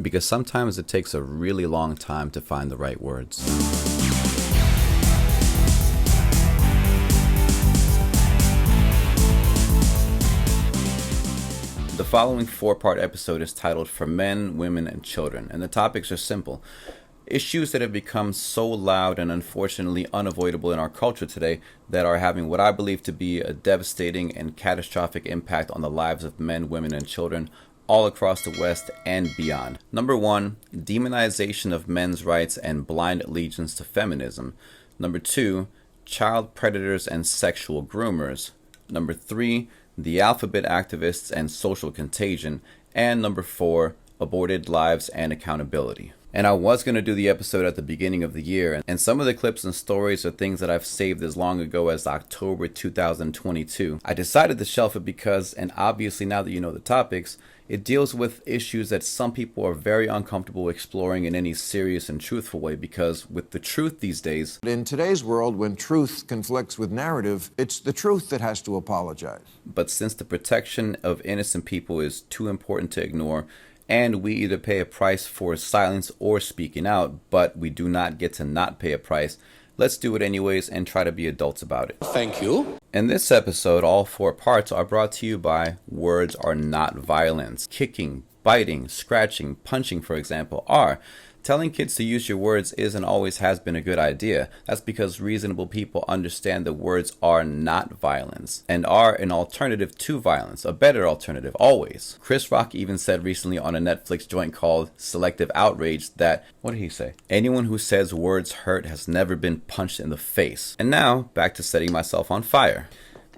because sometimes it takes a really long time to find the right words. The following 4-part episode is titled For Men, Women, and Children, and the topics are simple. Issues that have become so loud and unfortunately unavoidable in our culture today that are having what I believe to be a devastating and catastrophic impact on the lives of men, women, and children all across the West and beyond. Number 1, demonization of men's rights and blind allegiance to feminism. Number 2, child predators and sexual groomers. Number 3, the alphabet activists and social contagion. And number 4, aborted lives and accountability. And I was going to do the episode at the beginning of the year, and some of the clips and stories are things that I've saved as long ago as October 2022. I decided to shelf it because, and obviously now that you know the topics, it deals with issues that some people are very uncomfortable exploring in any serious and truthful way, because with the truth these days... In today's world, when truth conflicts with narrative, it's the truth that has to apologize. But since the protection of innocent people is too important to ignore, and we either pay a price for silence or speaking out, but we do not get to not pay a price, let's do it anyways and try to be adults about it. Thank you. In this episode, all 4 parts are brought to you by Words Are Not Violence. Kicking, biting, scratching, punching, for example, are. Telling kids to use your words is and always has been a good idea. That's because reasonable people understand that words are not violence and are an alternative to violence, a better alternative, always. Chris Rock even said recently on a Netflix joint called Selective Outrage that, what did he say? Anyone who says words hurt has never been punched in the face. And now, back to setting myself on fire.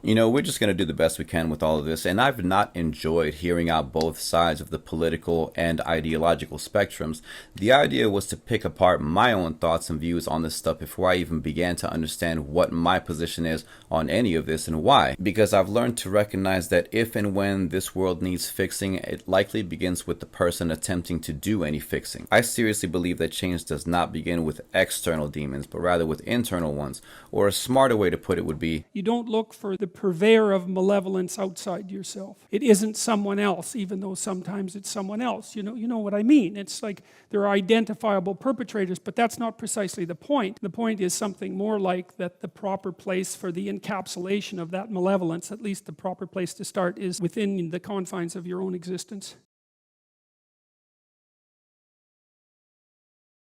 You know, we're just going to do the best we can with all of this, and I've not enjoyed hearing out both sides of the political and ideological spectrums. The idea was to pick apart my own thoughts and views on this stuff before I even began to understand what my position is on any of this and why. Because I've learned to recognize that if and when this world needs fixing, it likely begins with the person attempting to do any fixing. I seriously believe that change does not begin with external demons, but rather with internal ones. Or a smarter way to put it would be, you don't look for the purveyor of malevolence outside yourself. It isn't someone else, even though sometimes it's someone else. You know what I mean? It's like there are identifiable perpetrators, but that's not precisely the point. The point is something more like that the proper place for the encapsulation of that malevolence, at least the proper place to start, is within the confines of your own existence.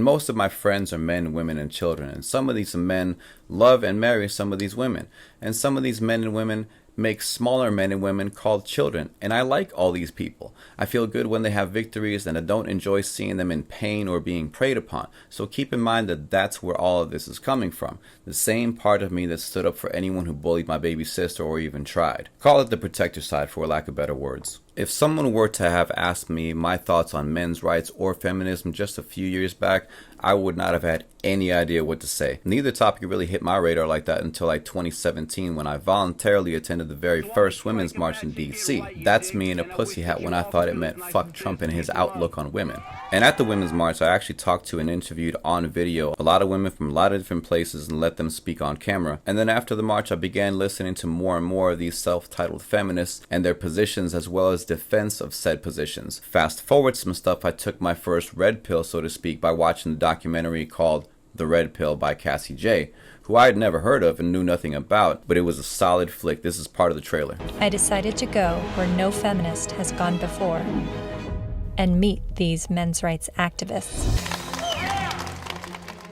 Most of my friends are men, women, and children, and some of these men love and marry some of these women, and some of these men and women make smaller men and women called children, and I like all these people. I feel good when they have victories, and I don't enjoy seeing them in pain or being preyed upon. So keep in mind that that's where all of this is coming from. The same part of me that stood up for anyone who bullied my baby sister or even tried. Call it the protector side, for lack of better words. If someone were to have asked me my thoughts on men's rights or feminism just a few years back, I would not have had any idea what to say. Neither topic really hit my radar like that until like 2017 when I voluntarily attended the very first Women's March in DC. That's me in a pussy hat when I thought it meant fuck Trump and his outlook on women. And at the Women's March, I actually talked to and interviewed on video a lot of women from a lot of different places and let them speak on camera. And then after the march, I began listening to more and more of these self-titled feminists and their positions as well as defense of said positions. Fast forward some stuff, I took my first red pill, so to speak, by watching the documentary called The Red Pill by Cassie J, who I had never heard of and knew nothing about, but it was a solid flick. This is part of the trailer. I decided to go where no feminist has gone before and meet these men's rights activists.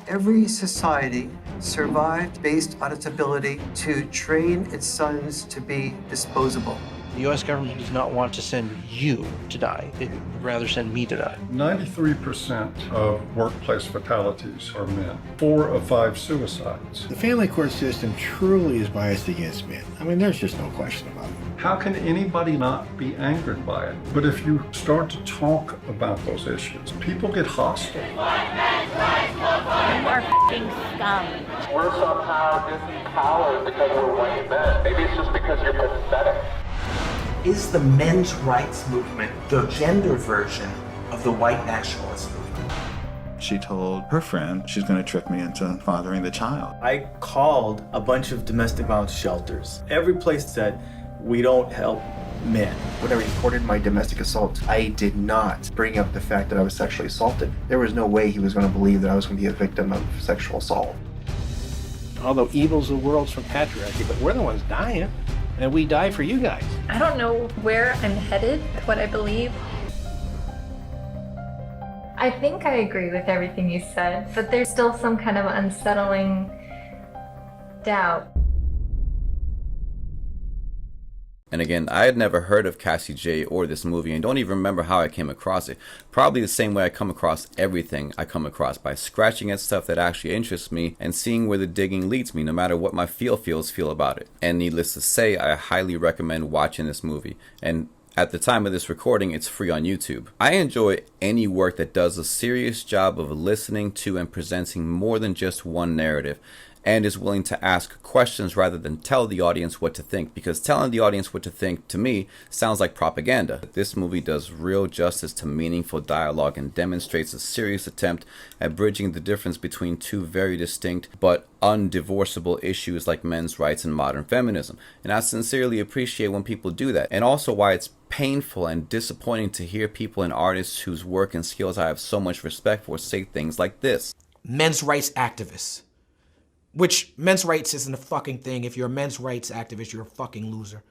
Every society survived based on its ability to train its sons to be disposable. The U.S. government does not want to send you to die. It would rather send me to die. 93% of workplace fatalities are men. 4 of 5 suicides. The family court system truly is biased against men. I mean, there's just no question about it. How can anybody not be angered by it? But if you start to talk about those issues, people get hostile. You are f***ing scum. We're somehow disempowered because we're white men. Maybe it's just because you're pathetic. Is the men's rights movement the gender version of the white nationalist movement? She told her friend she's going to trick me into fathering the child. I called a bunch of domestic violence shelters. Every place said, we don't help men. When I reported my domestic assault, I did not bring up the fact that I was sexually assaulted. There was no way he was going to believe that I was going to be a victim of sexual assault. Although evil's the world's from patriarchy, but we're the ones dying, and we die for you guys. I don't know where I'm headed, what I believe. I think I agree with everything you said, but there's still some kind of unsettling doubt. And again, I had never heard of Cassie J or this movie and don't even remember how I came across it. Probably the same way I come across everything I come across, by scratching at stuff that actually interests me and seeing where the digging leads me, no matter what my feels feel about it. And needless to say, I highly recommend watching this movie. And at the time of this recording, it's free on YouTube. I enjoy any work that does a serious job of listening to and presenting more than just one narrative, and is willing to ask questions rather than tell the audience what to think, because telling the audience what to think, to me, sounds like propaganda. This movie does real justice to meaningful dialogue and demonstrates a serious attempt at bridging the difference between two very distinct but undivorceable issues like men's rights and modern feminism. And I sincerely appreciate when people do that, and also why it's painful and disappointing to hear people and artists whose work and skills I have so much respect for say things like this. Men's rights activists. Which, men's rights isn't a fucking thing. If you're a men's rights activist, you're a fucking loser.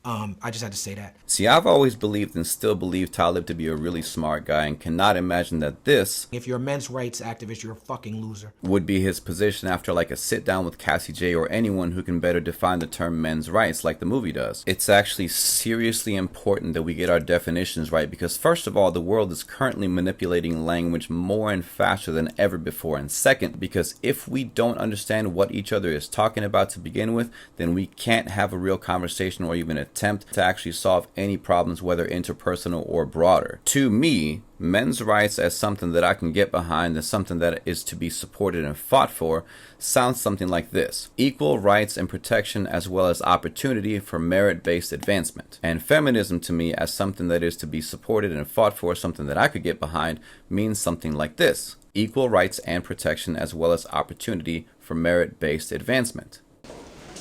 I just had to say that. See, I've always believed and still believe Talib to be a really smart guy, and cannot imagine that this, if you're a men's rights activist, you're a fucking loser, would be his position after like a sit down with Cassie J or anyone who can better define the term men's rights like the movie does. It's actually seriously important that we get our definitions right, because first of all, the world is currently manipulating language more and faster than ever before, and second, because if we don't understand what each other is talking about to begin with, then we can't have a real conversation or even attempt to actually solve any problems, whether interpersonal or broader. To me, men's rights as something that I can get behind, as something that is to be supported and fought for, sounds something like this: equal rights and protection as well as opportunity for merit-based advancement. And feminism to me as something that is to be supported and fought for, something that I could get behind, means something like this: equal rights and protection as well as opportunity for merit-based advancement.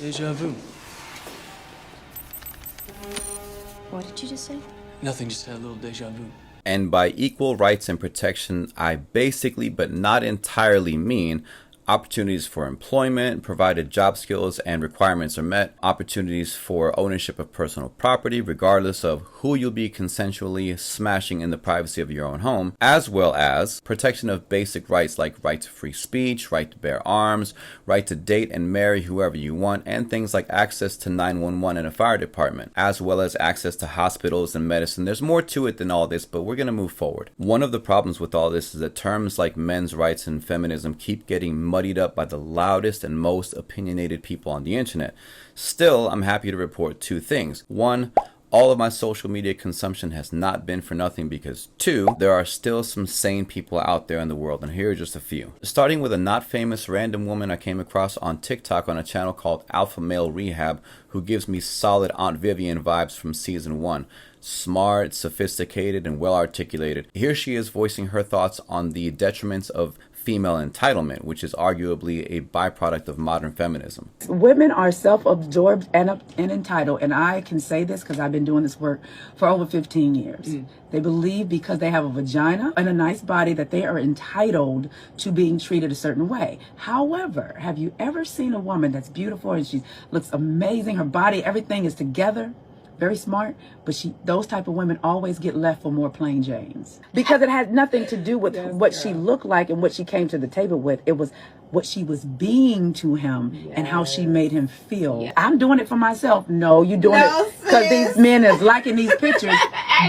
Deja vu. What did you just say? Nothing, just had a little deja vu. And by equal rights and protection, I basically, but not entirely, mean opportunities for employment, provided job skills and requirements are met, opportunities for ownership of personal property, regardless of who you'll be consensually smashing in the privacy of your own home, as well as protection of basic rights like right to free speech, right to bear arms, right to date and marry whoever you want, and things like access to 911 and a fire department, as well as access to hospitals and medicine. There's more to it than all this, but we're going to move forward. One of the problems with all this is that terms like men's rights and feminism keep getting muddied up by the loudest and most opinionated people on the internet. Still, I'm happy to report two things. One, all of my social media consumption has not been for nothing, because two, there are still some sane people out there in the world, and here are just a few. Starting with a not famous random woman I came across on TikTok on a channel called Alpha Male Rehab, who gives me solid Aunt Vivian vibes from season 1. Smart, sophisticated, and well articulated. Here she is voicing her thoughts on the detriments of female entitlement, which is arguably a byproduct of modern feminism. Women are self-absorbed and entitled, and I can say this because I've been doing this work for over 15 years. They believe because they have a vagina and a nice body that they are entitled to being treated a certain way. However, have you ever seen a woman that's beautiful and she looks amazing, her body, everything is together, very smart, but those type of women always get left for more plain Janes, because it had nothing to do with what she looked like and what she came to the table with. It was what she was being to him and how she made him feel. I'm doing it for myself. No, you're doing it because these men is liking these pictures.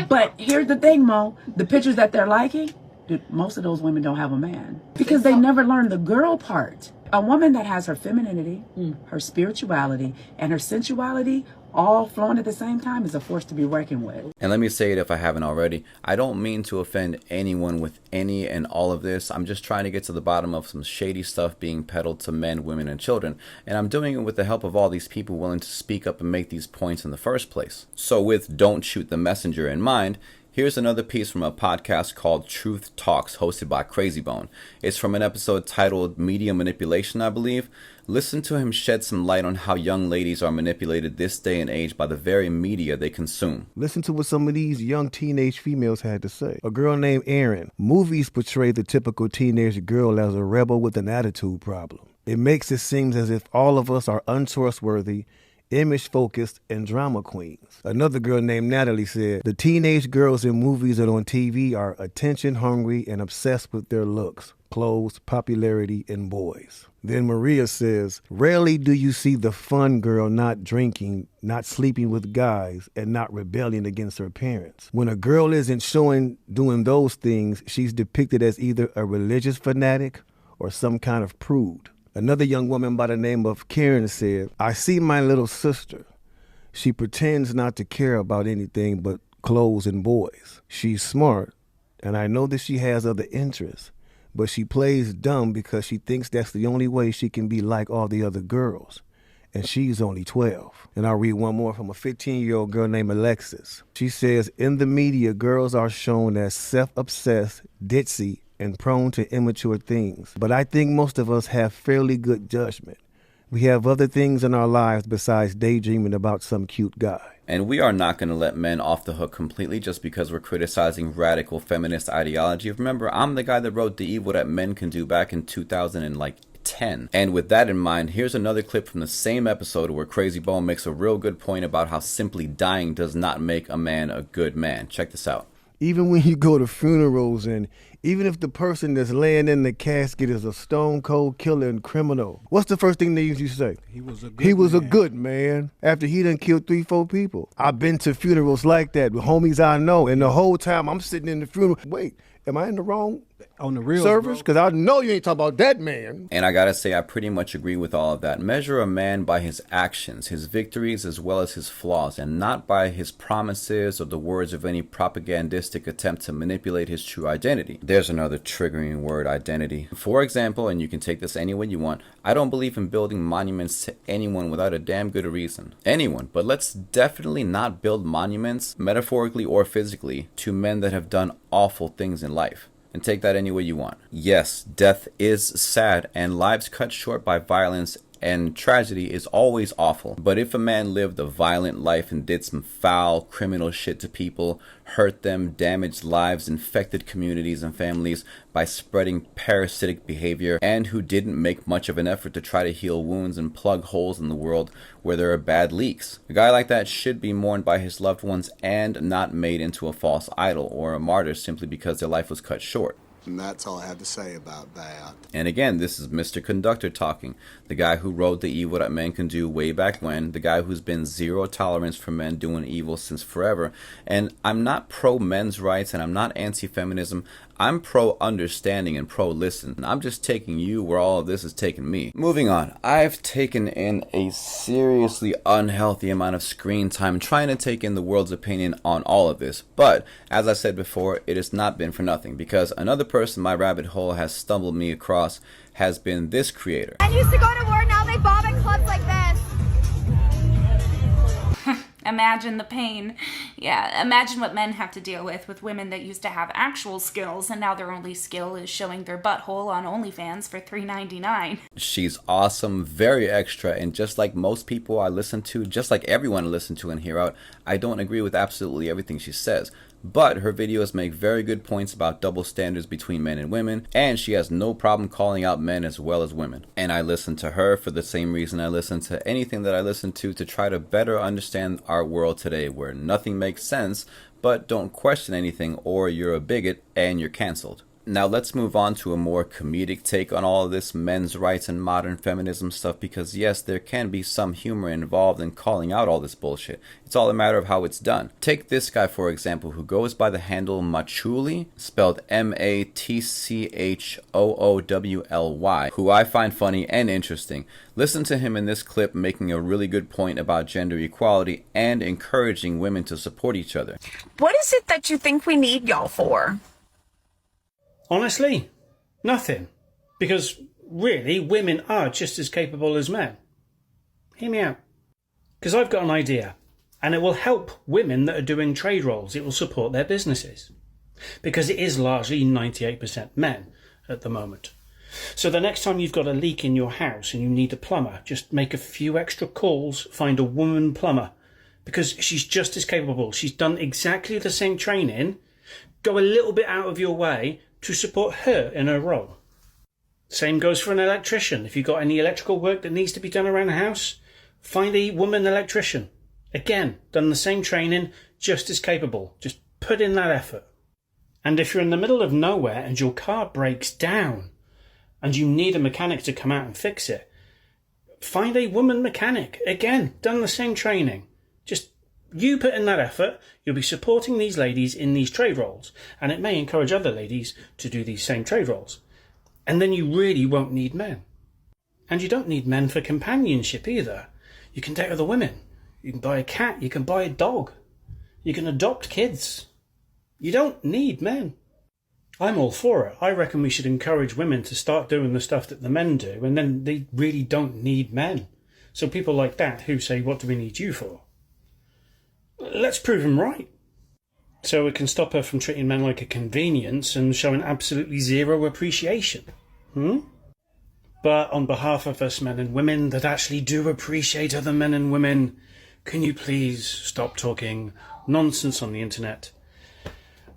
But here's the thing, Mo, the pictures that they're liking, dude, most of those women don't have a man because they never learned the girl part. A woman that has her femininity, her spirituality, and her sensuality all flowing at the same time is a force to be reckoned with. And let me say it if I haven't already, I don't mean to offend anyone with any and all of this. I'm just trying to get to the bottom of some shady stuff being peddled to men, women, and children. And I'm doing it with the help of all these people willing to speak up and make these points in the first place. So with Don't Shoot the Messenger in mind, Here's another piece from a podcast called Truth Talks, hosted by Crazy Bone. It's from an episode titled Media Manipulation, I believe. Listen to him shed some light on how young ladies are manipulated this day and age by the very media they consume. Listen to what some of these young teenage females had to say. A girl named Erin. Movies portray the typical teenage girl as a rebel with an attitude problem. It makes it seem as if all of us are untrustworthy, image-focused, and drama queens. Another girl named Natalie said, the teenage girls in movies and on TV are attention-hungry and obsessed with their looks, clothes, popularity, and boys. Then Maria says, rarely do you see the fun girl not drinking, not sleeping with guys, and not rebelling against her parents. When a girl isn't showing doing those things, she's depicted as either a religious fanatic or some kind of prude. Another young woman by the name of Karen said, I see my little sister. She pretends not to care about anything but clothes and boys. She's smart, and I know that she has other interests, but she plays dumb because she thinks that's the only way she can be like all the other girls. And she's only 12. And I'll read one more from a 15-year-old girl named Alexis. She says, in the media, girls are shown as self-obsessed, ditzy, and prone to immature things. But I think most of us have fairly good judgment. We have other things in our lives besides daydreaming about some cute guy. And we are not going to let men off the hook completely just because we're criticizing radical feminist ideology. Remember, I'm the guy that wrote The Evil That Men Can Do back in 2010. And with that in mind, here's another clip from the same episode where Crazy Bone makes a real good point about how simply dying does not make a man a good man. Check this out. Even when you go to funerals, and even if the person that's laying in the casket is a stone cold killer and criminal, what's the first thing they usually say? He was a good man after he done killed 3-4 people. I've been to funerals like that with homies I know, and the whole time I'm sitting in the funeral, wait, am I in the wrong on the real service? Because I know you ain't talking about that man. And I gotta say, I pretty much agree with all of that. Measure a man by his actions, his victories, as well as his flaws, and not by his promises or the words of any propagandistic attempt to manipulate his true identity. There's another triggering word, identity. For example, and you can take this any way you want, I don't believe in building monuments to anyone without a damn good reason. Anyone, but let's definitely not build monuments, metaphorically or physically, to men that have done awful things in life. And take that any way you want. Yes, death is sad, and lives cut short by violence and tragedy is always awful. But if a man lived a violent life and did some foul, criminal shit to people, hurt them, damaged lives, infected communities and families by spreading parasitic behavior, and who didn't make much of an effort to try to heal wounds and plug holes in the world where there are bad leaks, a guy like that should be mourned by his loved ones and not made into a false idol or a martyr simply because their life was cut short. And that's all I have to say about that. And again, this is Mr. Conductor talking, the guy who wrote The Evil That Men Can Do way back when, the guy who's been zero tolerance for men doing evil since forever. And I'm not pro men's rights and I'm not anti-feminism. I'm pro understanding and pro listen. I'm just taking you where all of this is taking me. Moving on, I've taken in a seriously unhealthy amount of screen time trying to take in the world's opinion on all of this. But as I said before, it has not been for nothing, because another person my rabbit hole has stumbled me across has been this creator. I used to go to war, now they bomb at clubs like this. Imagine the pain. Yeah, imagine what men have to deal with women that used to have actual skills, and now their only skill is showing their butthole on OnlyFans for $3.99. She's awesome, very extra, and just like most people I listen to, just like everyone I listen to and hear out, I don't agree with absolutely everything she says. But her videos make very good points about double standards between men and women, and she has no problem calling out men as well as women. And I listen to her for the same reason I listen to anything that I listen to try to better understand our world today, where nothing makes sense, but don't question anything or you're a bigot and you're canceled. Now let's move on to a more comedic take on all of this men's rights and modern feminism stuff, because yes, there can be some humor involved in calling out all this bullshit. It's all a matter of how it's done. Take this guy for example, who goes by the handle Machuli, spelled M-A-T-C-H-O-O-W-L-Y, who I find funny and interesting. Listen to him in this clip making a really good point about gender equality and encouraging women to support each other. What is it that you think we need y'all for? Honestly, nothing. Because really, women are just as capable as men. Hear me out. Because I've got an idea. And it will help women that are doing trade roles. It will support their businesses. Because it is largely 98% men at the moment. So the next time you've got a leak in your house and you need a plumber, just make a few extra calls, find a woman plumber. Because she's just as capable. She's done exactly the same training. Go a little bit out of your way to support her in her role. Same goes for an electrician. If you've got any electrical work that needs to be done around the house, find a woman electrician. Again, done the same training, just as capable. Just put in that effort. And if you're in the middle of nowhere and your car breaks down and you need a mechanic to come out and fix it, find a woman mechanic. Again, done the same training. Just you put in that effort, you'll be supporting these ladies in these trade roles, and it may encourage other ladies to do these same trade roles. And then you really won't need men. And you don't need men for companionship either. You can date other women. You can buy a cat. You can buy a dog. You can adopt kids. You don't need men. I'm all for it. I reckon we should encourage women to start doing the stuff that the men do, and then they really don't need men. So people like that who say, what do we need you for? Let's prove them right. So it can stop her from treating men like a convenience and showing absolutely zero appreciation. But on behalf of us men and women that actually do appreciate other men and women, can you please stop talking nonsense on the internet?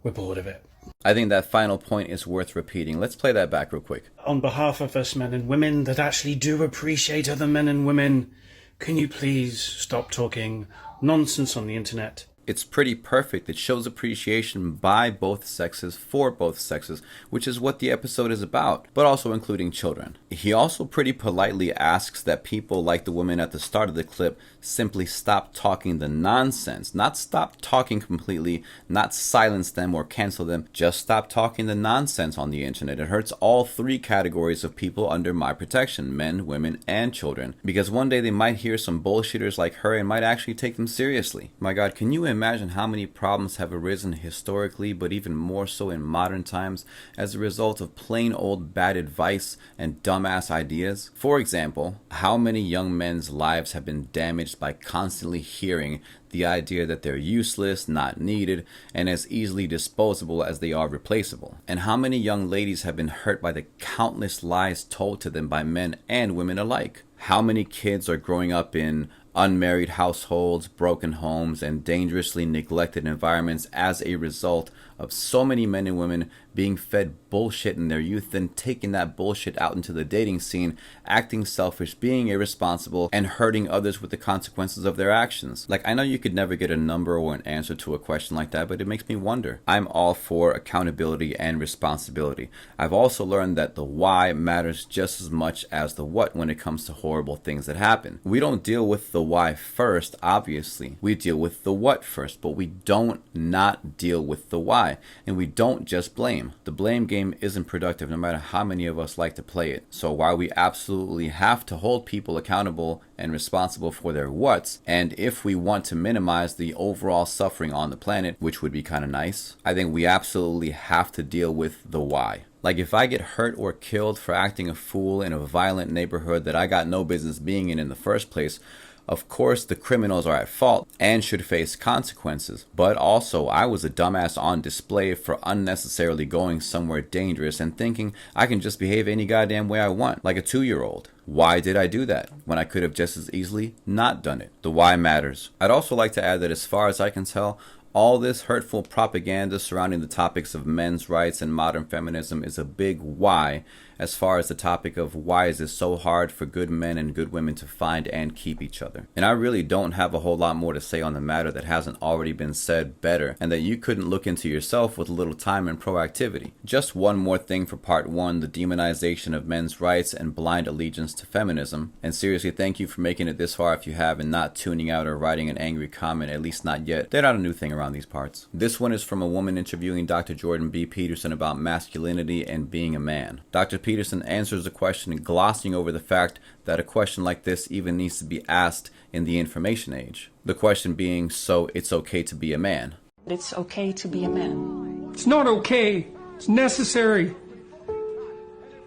We're bored of it. I think that final point is worth repeating. Let's play that back real quick. On behalf of us men and women that actually do appreciate other men and women, can you please stop talking nonsense on the internet? It's pretty perfect. It shows appreciation by both sexes for both sexes, which is what the episode is about, but also including children. He also pretty politely asks that people like the woman at the start of the clip simply stop talking the nonsense. Not stop talking completely, not silence them or cancel them, just stop talking the nonsense on the internet. It hurts all three categories of people under my protection, men, women, and children. Because one day they might hear some bullshitters like her and might actually take them seriously. My God, can you imagine how many problems have arisen historically, but even more so in modern times, as a result of plain old bad advice and dumbass ideas? For example, how many young men's lives have been damaged by constantly hearing the idea that they're useless, not needed, and as easily disposable as they are replaceable? And how many young ladies have been hurt by the countless lies told to them by men and women alike? How many kids are growing up in unmarried households, broken homes, and dangerously neglected environments as a result of so many men and women being fed bullshit in their youth, then taking that bullshit out into the dating scene, acting selfish, being irresponsible, and hurting others with the consequences of their actions? Like, I know you could never get a number or an answer to a question like that, but it makes me wonder. I'm all for accountability and responsibility. I've also learned that the why matters just as much as the what when it comes to horrible things that happen. We don't deal with the why first, obviously. We deal with the what first, but we don't not deal with the why. And we don't just blame. The blame game isn't productive no matter how many of us like to play it. So while we absolutely have to hold people accountable and responsible for their whats, and if we want to minimize the overall suffering on the planet, which would be kind of nice, I think we absolutely have to deal with the why. Like, if I get hurt or killed for acting a fool in a violent neighborhood that I got no business being in the first place, of course, the criminals are at fault and should face consequences, but also I was a dumbass on display for unnecessarily going somewhere dangerous and thinking I can just behave any goddamn way I want, like a 2-year-old. Why did I do that when I could have just as easily not done it? The why matters. I'd also like to add that as far as I can tell, all this hurtful propaganda surrounding the topics of men's rights and modern feminism is a big why, as far as the topic of why is it so hard for good men and good women to find and keep each other. And I really don't have a whole lot more to say on the matter that hasn't already been said better, and that you couldn't look into yourself with a little time and proactivity. Just one more thing for part 1, the demonization of men's rights and blind allegiance to feminism. And seriously, thank you for making it this far if you have, and not tuning out or writing an angry comment, at least not yet. They're not a new thing around these parts. This one is from a woman interviewing Dr. Jordan B. Peterson about masculinity and being a man. Dr. Peterson answers the question glossing over the fact that a question like this even needs to be asked in the information age. The question being, so it's okay to be a man? It's okay to be a man. It's not okay. It's necessary.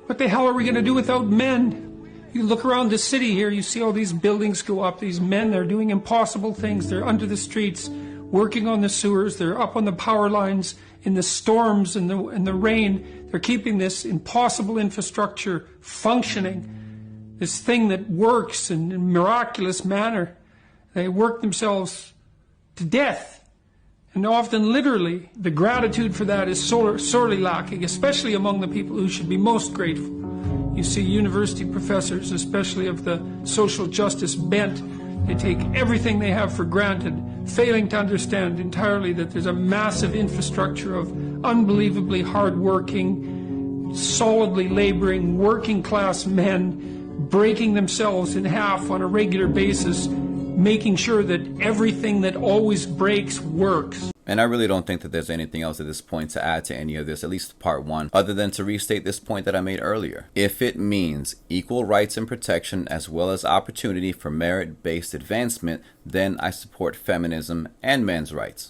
What the hell are we going to do without men? You look around the city here, you see all these buildings go up. These men, they're doing impossible things. They're under the streets, working on the sewers. They're up on the power lines in the storms and the rain. They're keeping this impossible infrastructure functioning, this thing that works in a miraculous manner. They work themselves to death. And often, literally, the gratitude for that is sorely lacking, especially among the people who should be most grateful. You see university professors, especially of the social justice bent, they take everything they have for granted, failing to understand entirely that there's a massive infrastructure of unbelievably hard-working, solidly laboring, working-class men breaking themselves in half on a regular basis, making sure that everything that always breaks works. And I really don't think that there's anything else at this point to add to any of this, at least part one, other than to restate this point that I made earlier. If it means equal rights and protection as well as opportunity for merit-based advancement, then I support feminism and men's rights.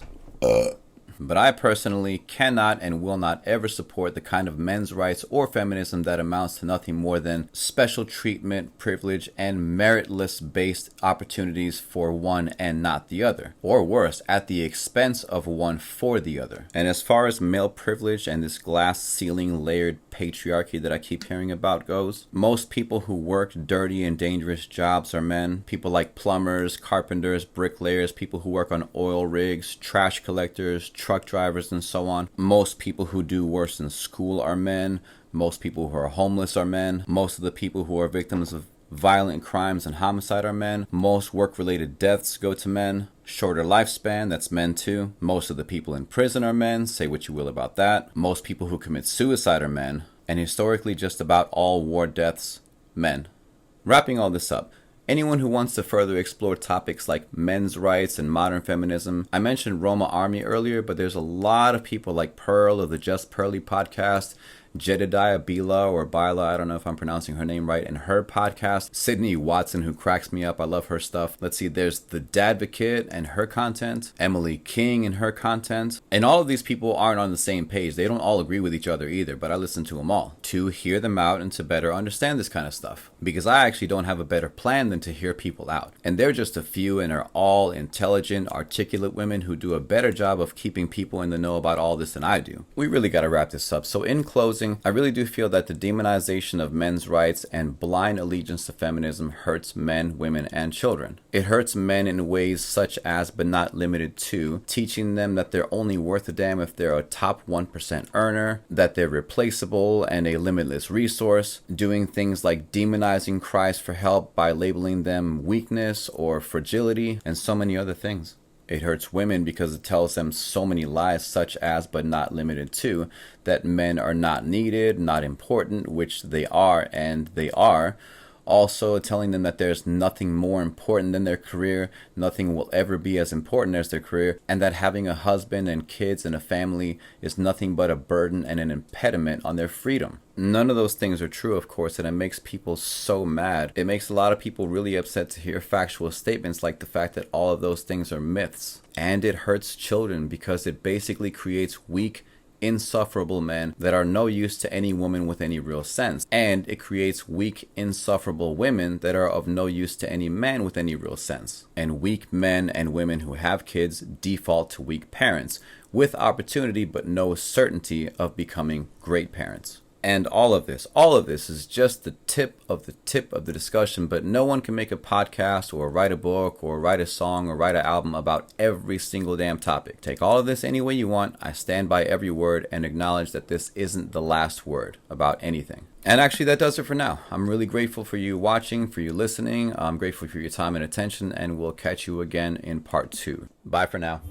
But I personally cannot and will not ever support the kind of men's rights or feminism that amounts to nothing more than special treatment, privilege, and meritless-based opportunities for one and not the other. Or worse, at the expense of one for the other. And as far as male privilege and this glass ceiling layered patriarchy that I keep hearing about goes, most people who work dirty and dangerous jobs are men. People like plumbers, carpenters, bricklayers, people who work on oil rigs, trash collectors, truck drivers, and so on. Most people who do worse in school are men. Most people who are homeless are men. Most of the people who are victims of violent crimes and homicide are men. Most work-related deaths go to men. Shorter lifespan, that's men too. Most of the people in prison are men, say what you will about that. Most people who commit suicide are men. And historically, just about all war deaths, men. Wrapping all this up, anyone who wants to further explore topics like men's rights and modern feminism, I mentioned Roma Army earlier, but there's a lot of people like Pearl of the Just Pearly podcast, Jedediah Bila or Bila, I don't know if I'm pronouncing her name right, and her podcast, Sydney Watson, who cracks me up. I love her stuff. Let's see, there's The Dadvocate and her content, Emily King and her content, and all of these people aren't on the same page. They don't all agree with each other either, but I listen to them all to hear them out and to better understand this kind of stuff, because I actually don't have a better plan than to hear people out. And they're just a few and are all intelligent, articulate women who do a better job of keeping people in the know about all this than I do. We really got to wrap this up. So in closing, I really do feel that the demonization of men's rights and blind allegiance to feminism hurts men, women, and children. It hurts men in ways such as, but not limited to, teaching them that they're only worth a damn if they're a top 1% earner, that they're replaceable and a limitless resource, doing things like demonizing cries for help by labeling them weakness or fragility, and so many other things. It hurts women because it tells them so many lies such as, but not limited to, that men are not needed, not important, which they are, and they are. Also telling them that there's nothing more important than their career, nothing will ever be as important as their career, and that having a husband and kids and a family is nothing but a burden and an impediment on their freedom. None of those things are true, of course, and it makes people so mad. It makes a lot of people really upset to hear factual statements like the fact that all of those things are myths. And it hurts children because it basically creates weak, insufferable men that are no use to any woman with any real sense. And it creates weak, insufferable women that are of no use to any man with any real sense. And weak men and women who have kids default to weak parents, with opportunity but no certainty of becoming great parents. And all of this is just the tip of the discussion, but no one can make a podcast or write a book or write a song or write an album about every single damn topic. Take all of this any way you want. I stand by every word and acknowledge that this isn't the last word about anything. And actually, that does it for now. I'm really grateful for you watching, for you listening. I'm grateful for your time and attention, and we'll catch you again in part 2. Bye for now.